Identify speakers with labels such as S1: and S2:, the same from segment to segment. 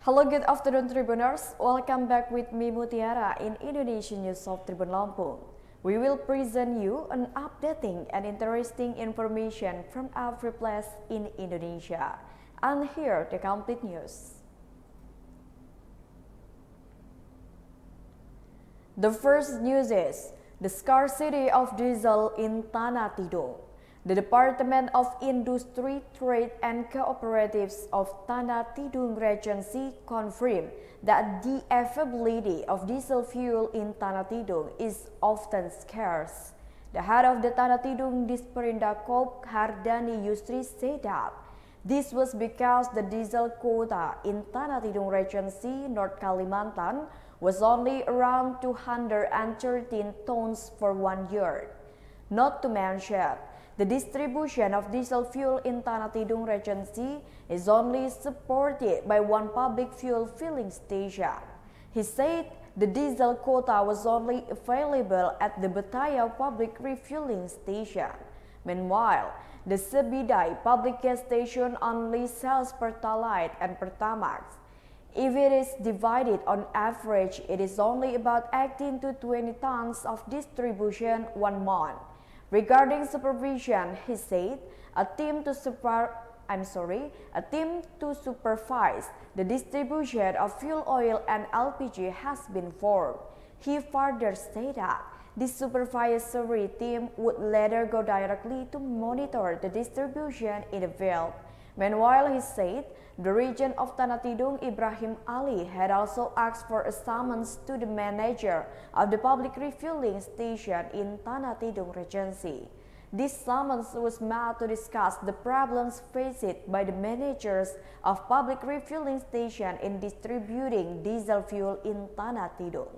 S1: Hello, good afternoon, Tribuners. Welcome back with me, Mutiara, in Indonesian News of Tribun Lampung. We will present you an updating and interesting information from every place in Indonesia. And here the complete news. The first news is the scarcity of diesel in Tana Tidung. The Department of Industry, Trade and Cooperatives of Tana Tidung Regency confirmed that the availability of diesel fuel in Tana Tidung is often scarce. The head of the Tana Tidung Disperinda Kop Hardani Yusri said that this was because the diesel quota in Tana Tidung Regency, North Kalimantan, was only around 213 tons for 1 year. Not to mention, the distribution of diesel fuel in Tana Tidung Regency is only supported by one public fuel filling station. He said the diesel quota was only available at the Betaya public refueling station. Meanwhile, the Sebidai public gas station only sells Pertalite and Pertamax. If it is divided on average, it is only about 18 to 20 tons of distribution 1 month. Regarding supervision, he said a team to supervise the distribution of fuel oil and LPG has been formed. He further said that this supervisory team would later go directly to monitor the distribution in the field. Meanwhile, he said the region of Tana Tidung, Ibrahim Ali, had also asked for a summons to the manager of the public refueling station in Tana Tidung Regency. This summons was made to discuss the problems faced by the managers of public refueling station in distributing diesel fuel in Tana Tidung.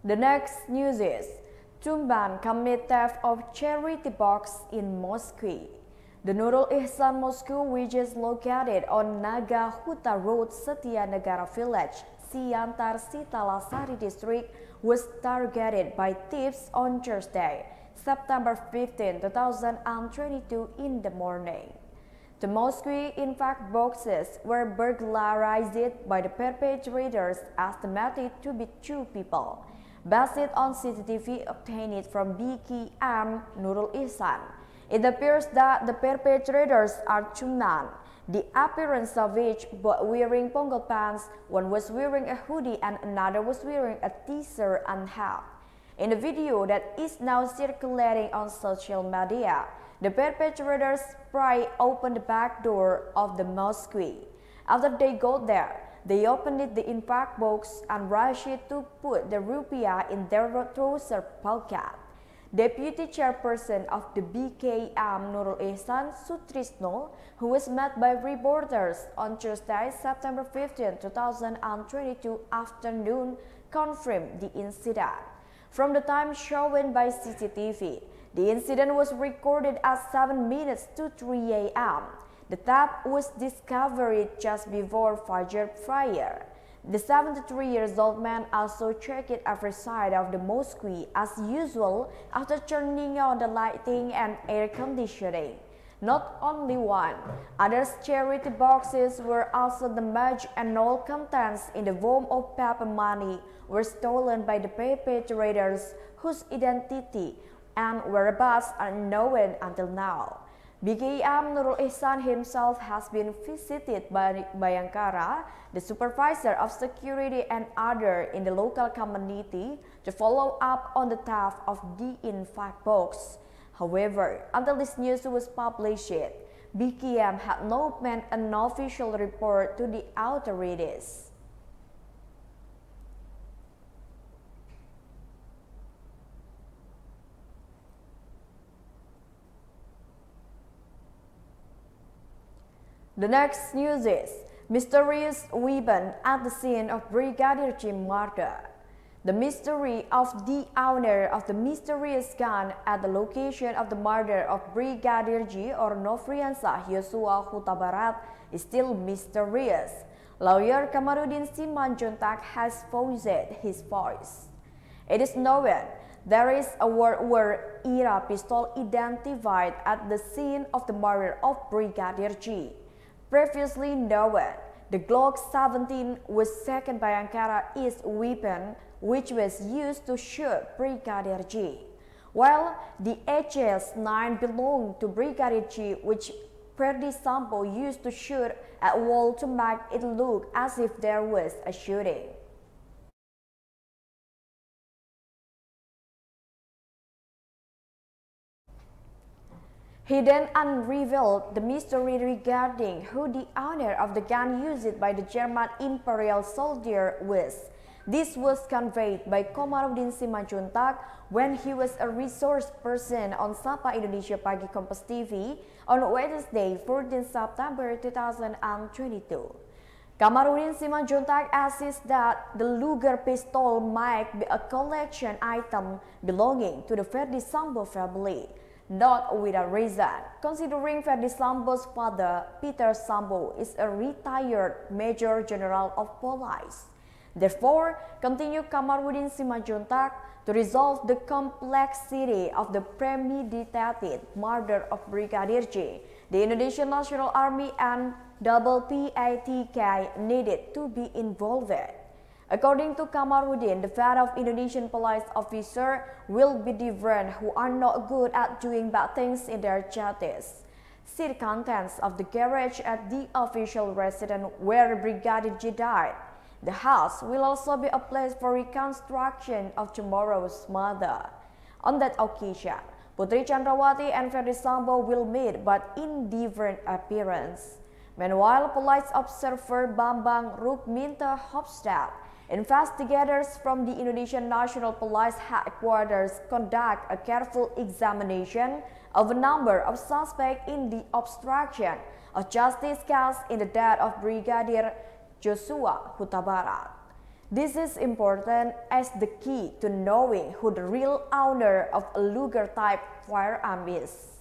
S1: The next news is Tribun commit theft of charity box in Mosque. The Nurul Ihsan Mosque, which is located on Naga Huta Road, Setia Negara Village, Siantar Sitalasari District, was targeted by thieves on Thursday, September 15, 2022 in the morning. The mosque, in fact, boxes were burglarized by the perpetrators, estimated to be 2 people. Based on CCTV obtained from BKM Nurul Ihsan, it appears that the perpetrators are 2 men, the appearance of which both wearing pongo pants, one was wearing a hoodie and another was wearing a t-shirt and hat. In the video that is now circulating on social media, the perpetrators pry open the back door of the mosque. After they got there, they opened the impact box and rushed to put the rupiah in their trouser pocket. Deputy Chairperson of the BKM Nurul Ihsan Sutrisno, who was met by reporters on Tuesday, September 15, 2022 afternoon, confirmed the incident. From the time shown by CCTV, the incident was recorded at 7 minutes to 3 a.m. The theft was discovered just before Fajr prayer. The 73-year-old man also checked every side of the mosque as usual after turning on the lighting and air conditioning. Not only one, other charity boxes were also damaged and all contents in the form of paper money were stolen by the perpetrators, whose identity and whereabouts are unknown until now. BKM Nurul Ihsan himself has been visited by Bayangkara, the supervisor of security and others in the local community, to follow up on the theft of the impact box. However, until this news was published, BKM had not made an official report to the authorities. The next news is mysterious weapon at the scene of Brigadier Jim murder. The mystery of the owner of the mysterious gun at the location of the murder of Brigadier J or Nofriansah Yosua Huta Barat is still mysterious. Lawyer Kamarudin Simanjuntak has voiced his voice. It is known there is a World War era pistol identified at the scene of the murder of Brigadier G. Previously known, the Glock 17 was taken by Ankara East weapon which was used to shoot Brigadier G, while the HS-9 belonged to Brigadier G, which Ferdi Sambo used to shoot at wall to make it look as if there was a shooting. He then unraveled the mystery regarding who the owner of the gun used by the German Imperial soldier was. This was conveyed by Kamarudin Simanjuntak when he was a resource person on Sapa Indonesia Pagi Kompas TV on Wednesday, 14 September 2022. Kamarudin Simanjuntak asserts that the Luger pistol might be a collection item belonging to the Ferdi Sambo family, not without reason, considering Ferdi Sambo's father, Peter Sambo, is a retired Major General of Police. Therefore, continued Kamarudin Simanjuntak, to resolve the complexity of the premeditated murder of Brigadier J, the Indonesian National Army and PPATK needed to be involved. According to Kamarudin, the fate of Indonesian police officers will be different who are not good at doing bad things in their duties. See the contents of the garage at the official residence where Brigadier J died. The house will also be a place for reconstruction of tomorrow's mother. On that occasion, Putri Chandrawati and Ferdi Sambo will meet but in different appearance. Meanwhile, police observer Bambang Rukminto hopes that investigators from the Indonesian National Police Headquarters conduct a careful examination of a number of suspects in the obstruction of justice case in the death of Brigadier Joshua Huta Barat. This is important as the key to knowing who the real owner of a Luger-type firearm is.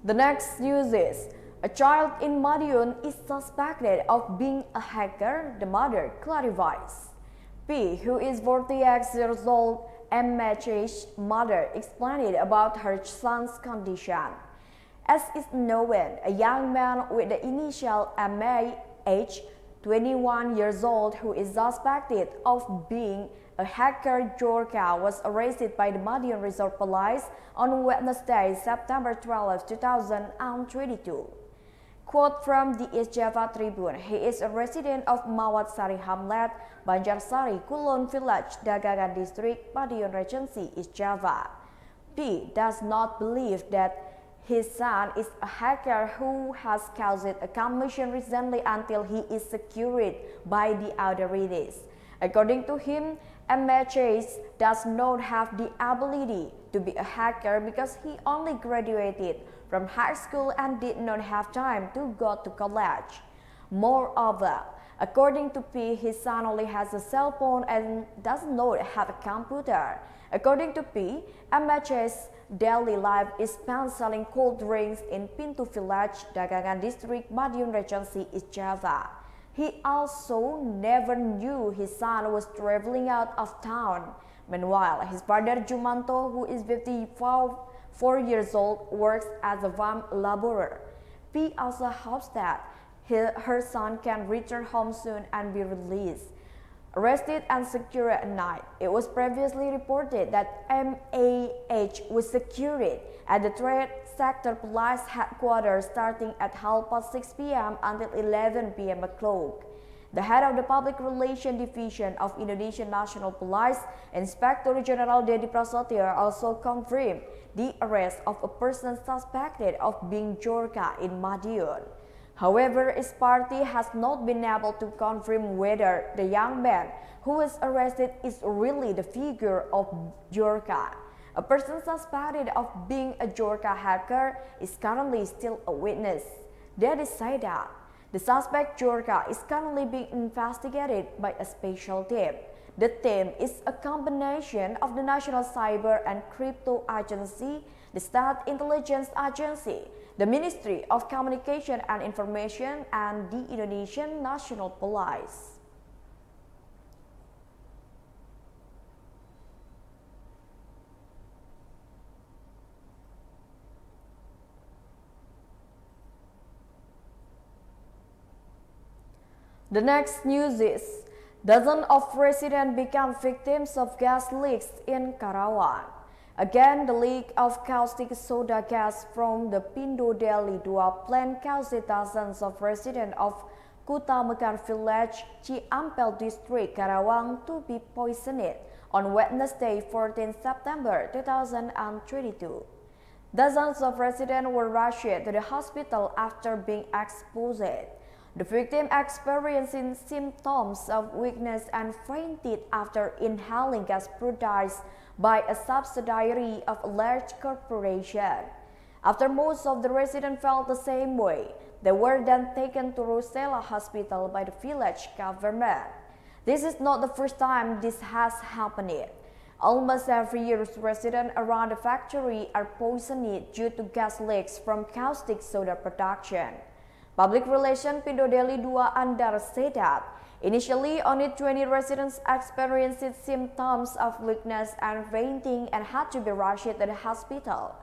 S1: The next news is, a child in Madiun is suspected of being a hacker, the mother clarifies. P, who is 48 years old, MH's mother explained about her son's condition. As is known, a young man with the initial MH, 21 years old, who is suspected of being a hacker Jorka, was arrested by the Madiun Resort Police on Wednesday, September 12, 2022. Quote from the East Java Tribun, he is a resident of Mawat Sari Hamlet, Banjarsari, Kulon Village, Dagangan District, Madiun Regency, East Java. P does not believe that his son is a hacker who has caused a commotion recently until he is secured by the authorities. According to him, MHS does not have the ability to be a hacker because he only graduated from high school and did not have time to go to college. Moreover, according to P, his son only has a cell phone and does not have a computer. According to P, MH's daily life is spent selling cold drinks in Pintu Village, Dagangan District, Madiun Regency, East Java. He also never knew his son was traveling out of town. Meanwhile, his father Jumanto, who is 54 years old, works as a farm laborer. P also hopes that her son can return home soon and be released. Arrested and secured at night, it was previously reported that MAH was secured at the Trade Sector Police Headquarters starting at 6 p.m. until 11 p.m. o'clock. The head of the Public Relations Division of Indonesian National Police, Inspector General Dedi Prasetyo, also confirmed the arrest of a person suspected of being Jorka in Madiun. However, his party has not been able to confirm whether the young man who was arrested is really the figure of Jorka. A person suspected of being a Jorka hacker is currently still a witness. They decided that The suspect, Jorga, is currently being investigated by a special team. The team is a combination of the National Cyber and Crypto Agency, the State Intelligence Agency, the Ministry of Communication and Information, and the Indonesian National Police. The next news is, dozens of residents become victims of gas leaks in Karawang. Again, the leak of caustic soda gas from the Pindo Deli 2 plant caused dozens of residents of Kuta Mekar Village, Ciampel District, Karawang to be poisoned on Wednesday, 14 September 2022. Dozens of residents were rushed to the hospital after being exposed. The victim experienced symptoms of weakness and fainted after inhaling gas produced by a subsidiary of a large corporation. After most of the residents felt the same way, they were then taken to Rosela Hospital by the village government. This is not the first time this has happened. Almost every year, residents around the factory are poisoned due to gas leaks from caustic soda production. Public Relations Pindo Deli 2 Andar said that initially only 20 residents experienced symptoms of weakness and fainting and had to be rushed to the hospital.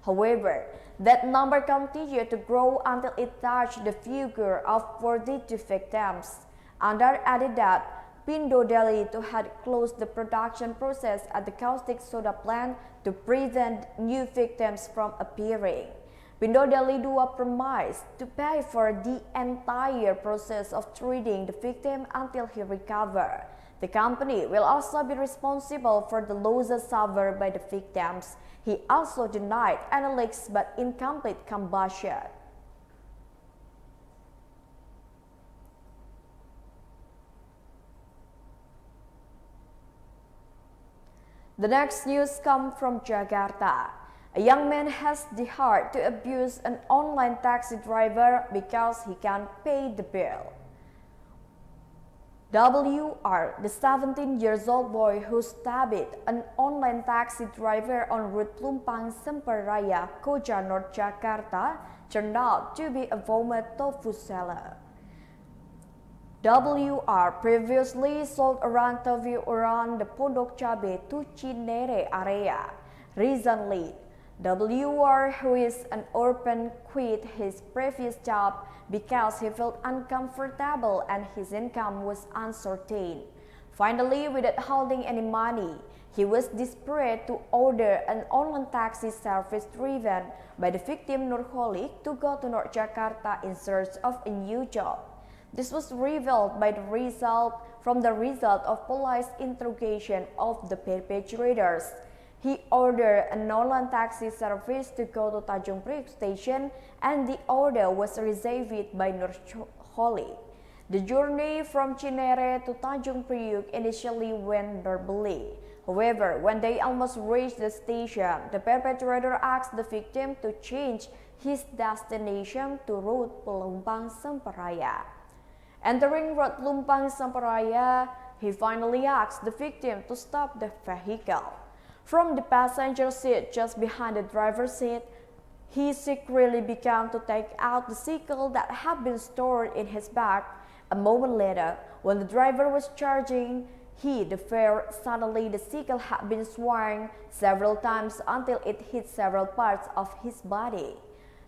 S1: However, that number continued to grow until it touched the figure of 42 victims. Andar added that Pindo Deli 2 had closed the production process at the caustic soda plant to prevent new victims from appearing. Pindo Deli 2 promised to pay for the entire process of treating the victim until he recovered. The company will also be responsible for the losses suffered by the victims. He also denied any leaks but incomplete combustion. The next news comes from Jakarta. A young man has the heart to abuse an online taxi driver because he can't pay the bill. WR, the 17-year-old boy who stabbed an online taxi driver on route Lampung Semperraya, Koja, North Jakarta, turned out to be a vomit tofu seller. WR previously sold around tofu around the Pondok Cabe to Cinere area. Recently, WR, who is an orphan, quit his previous job because he felt uncomfortable and his income was uncertain. Finally, without holding any money, he was desperate to order an online taxi service driven by the victim Nurholik to go to North Jakarta in search of a new job. This was revealed by the result of police interrogation of the perpetrators. He ordered an online taxi service to go to Tanjung Priok station, and the order was received by Nurholik. The journey from Cinere to Tanjung Priok initially went normally. However, when they almost reached the station, the perpetrator asked the victim to change his destination to route Lampung Semperraya. Entering route Lampung Semperraya, he finally asked the victim to stop the vehicle. From the passenger seat just behind the driver's seat, he secretly began to take out the sickle that had been stored in his bag. A moment later, when the driver was charging the fare, suddenly the sickle had been swung several times until it hit several parts of his body.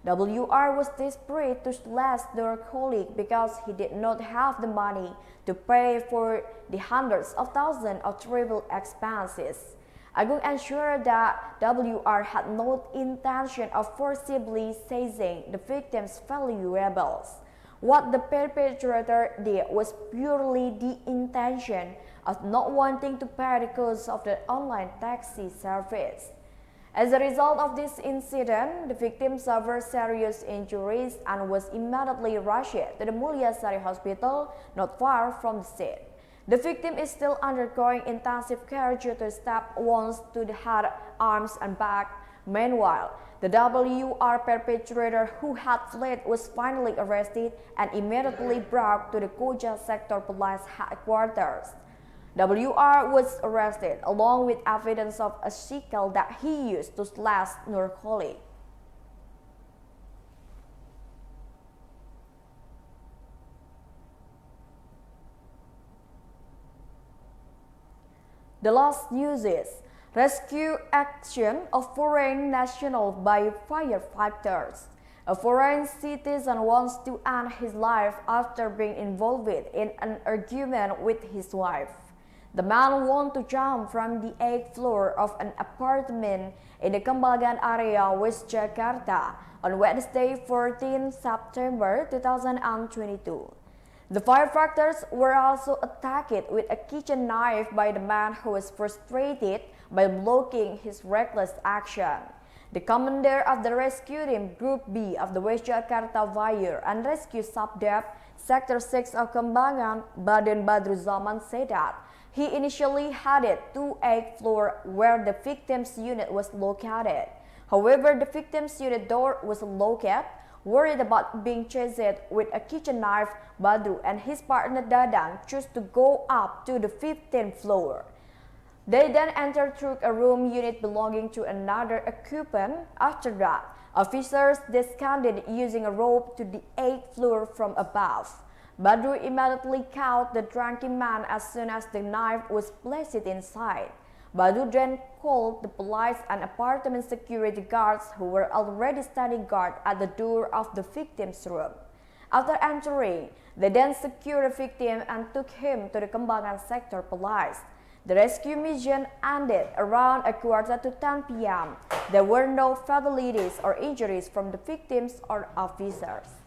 S1: WR was desperate to slash their colleague because he did not have the money to pay for the hundreds of thousands of travel expenses. Agung ensured that WR had no intention of forcibly seizing the victim's valuables. What the perpetrator did was purely the intention of not wanting to pay the cost of the online taxi service. As a result of this incident, the victim suffered serious injuries and was immediately rushed to the Mulyasari Hospital not far from the scene. The victim is still undergoing intensive care due to stab wounds to the head, arms, and back. Meanwhile, the WR perpetrator who had fled was finally arrested and immediately brought to the Koja Sector Police headquarters. WR was arrested along with evidence of a sickle that he used to slash Nur Khalid. The last news is rescue action of foreign national by firefighters. A foreign citizen wants to end his life after being involved in an argument with his wife. The man wanted to jump from the 8th floor of an apartment in the Kembangan area, West Jakarta, on Wednesday, 14 September 2022. The firefighters were also attacked with a kitchen knife by the man who was frustrated by blocking his reckless action. The commander of the rescue team Group B of the West Jakarta Fire and Rescue Subdep Sector 6 of Kembangan, Baden Badruzaman, said that he initially headed to 8th floor where the victim's unit was located. However, the victim's unit door was locked. Worried about being chased with a kitchen knife, Badru and his partner Dadang chose to go up to the 15th floor. They then entered through a room unit belonging to another occupant. After that, officers descended using a rope to the 8th floor from above. Badru immediately caught the drunken man as soon as the knife was placed inside. Badru then called the police and apartment security guards who were already standing guard at the door of the victim's room. After entering, they then secured the victim and took him to the Kembangan Sector Police. The rescue mission ended around 9:45 p.m. There were no fatalities or injuries from the victims or officers.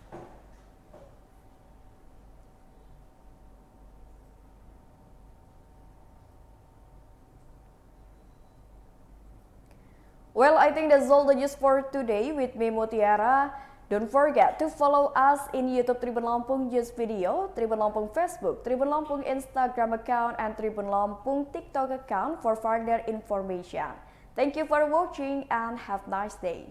S1: Well, I think that's all the news for today with me, Mutiara. Don't forget to follow us in YouTube Tribun Lampung News Video, Tribun Lampung Facebook, Tribun Lampung Instagram account, and Tribun Lampung TikTok account for further information. Thank you for watching and have a nice day.